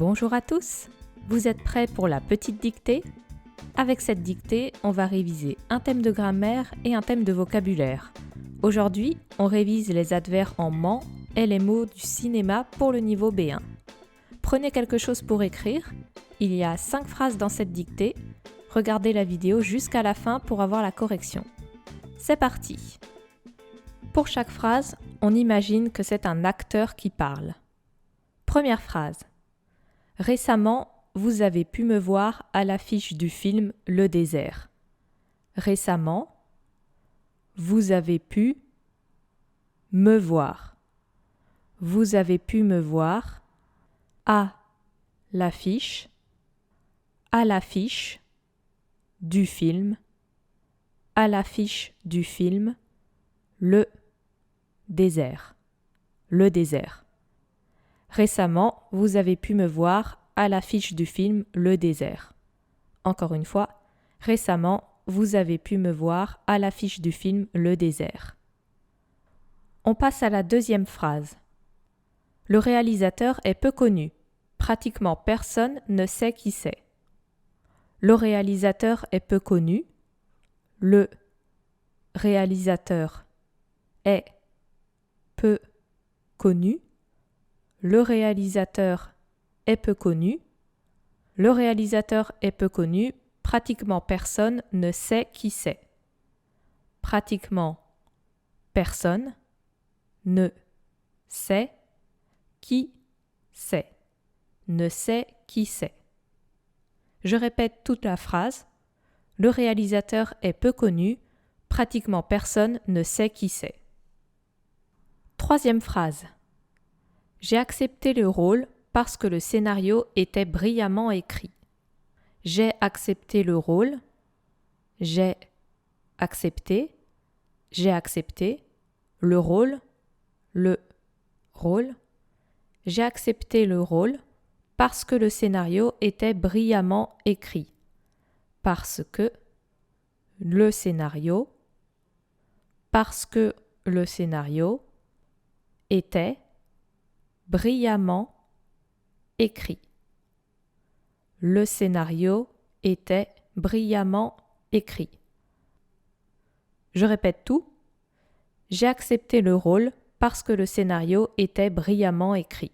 Bonjour à tous, vous êtes prêts pour la petite dictée? Avec cette dictée, on va réviser un thème de grammaire et un thème de vocabulaire. Aujourd'hui, on révise les adverbes en ment et les mots du cinéma pour le niveau B1. Prenez quelque chose pour écrire, il y a 5 phrases dans cette dictée. Regardez la vidéo jusqu'à la fin pour avoir la correction. C'est parti! Pour chaque phrase, on imagine que c'est un acteur qui parle. Première phrase. Récemment, vous avez pu me voir à l'affiche du film Le désert. Récemment, vous avez pu me voir. Vous avez pu me voir à l'affiche du film, à l'affiche du film Le désert. Le désert. Récemment, vous avez pu me voir à l'affiche du film Le désert. Encore une fois, récemment, vous avez pu me voir à l'affiche du film Le désert. On passe à la deuxième phrase. Le réalisateur est peu connu. Pratiquement personne ne sait qui c'est. Le réalisateur est peu connu. Le réalisateur est peu connu. Le réalisateur est peu connu. Le réalisateur est peu connu. Pratiquement personne ne sait qui c'est. Pratiquement personne ne sait qui c'est. Ne sait qui c'est. Je répète toute la phrase. Le réalisateur est peu connu. Pratiquement personne ne sait qui c'est. Troisième phrase. J'ai accepté le rôle parce que le scénario était brillamment écrit. J'ai accepté le rôle. J'ai accepté le rôle. J'ai accepté le rôle parce que le scénario était brillamment écrit. Parce que le scénario était brillamment écrit. Le scénario était brillamment écrit. Je répète tout. J'ai accepté le rôle parce que le scénario était brillamment écrit.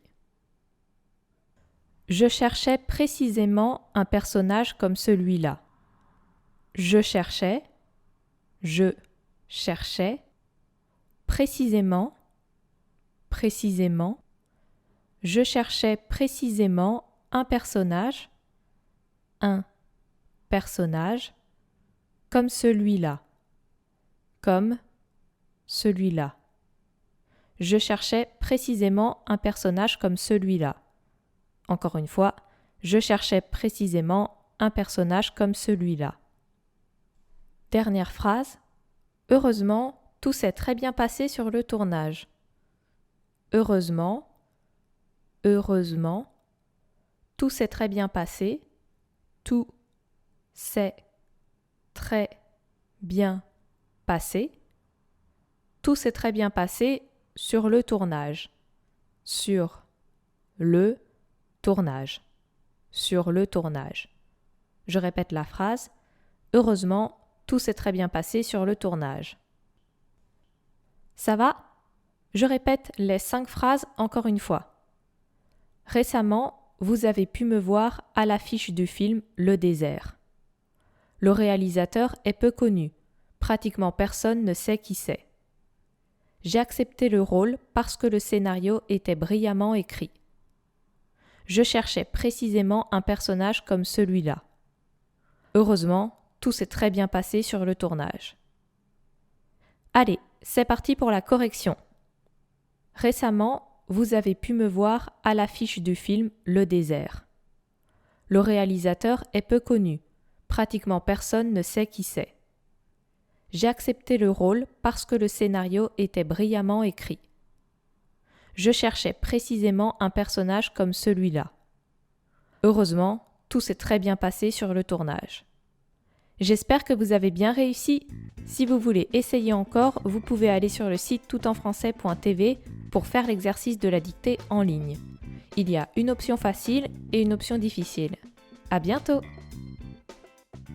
Je cherchais précisément un personnage comme celui-là. Je cherchais précisément, je cherchais précisément un personnage comme celui-là, Je cherchais précisément un personnage comme celui-là. Encore une fois, je cherchais précisément un personnage comme celui-là. Dernière phrase. Heureusement, tout s'est très bien passé sur le tournage. Heureusement, tout s'est très bien passé. Tout s'est très bien passé. Tout s'est très bien passé sur le tournage. Sur le tournage. Je répète la phrase. Heureusement, tout s'est très bien passé sur le tournage. Ça va? Je répète les 5 phrases encore une fois. Récemment, vous avez pu me voir à l'affiche du film Le désert. Le réalisateur est peu connu. Pratiquement personne ne sait qui c'est. J'ai accepté le rôle parce que le scénario était brillamment écrit. Je cherchais précisément un personnage comme celui-là. Heureusement, tout s'est très bien passé sur le tournage. Allez, c'est parti pour la correction. Récemment, vous avez pu me voir à l'affiche du film Le désert. Le réalisateur est peu connu. Pratiquement personne ne sait qui c'est. J'ai accepté le rôle parce que le scénario était brillamment écrit. Je cherchais précisément un personnage comme celui-là. Heureusement, tout s'est très bien passé sur le tournage. J'espère que vous avez bien réussi. Si vous voulez essayer encore, vous pouvez aller sur le site toutenfrançais.tv pour faire l'exercice de la dictée en ligne. Il y a une option facile et une option difficile. À bientôt!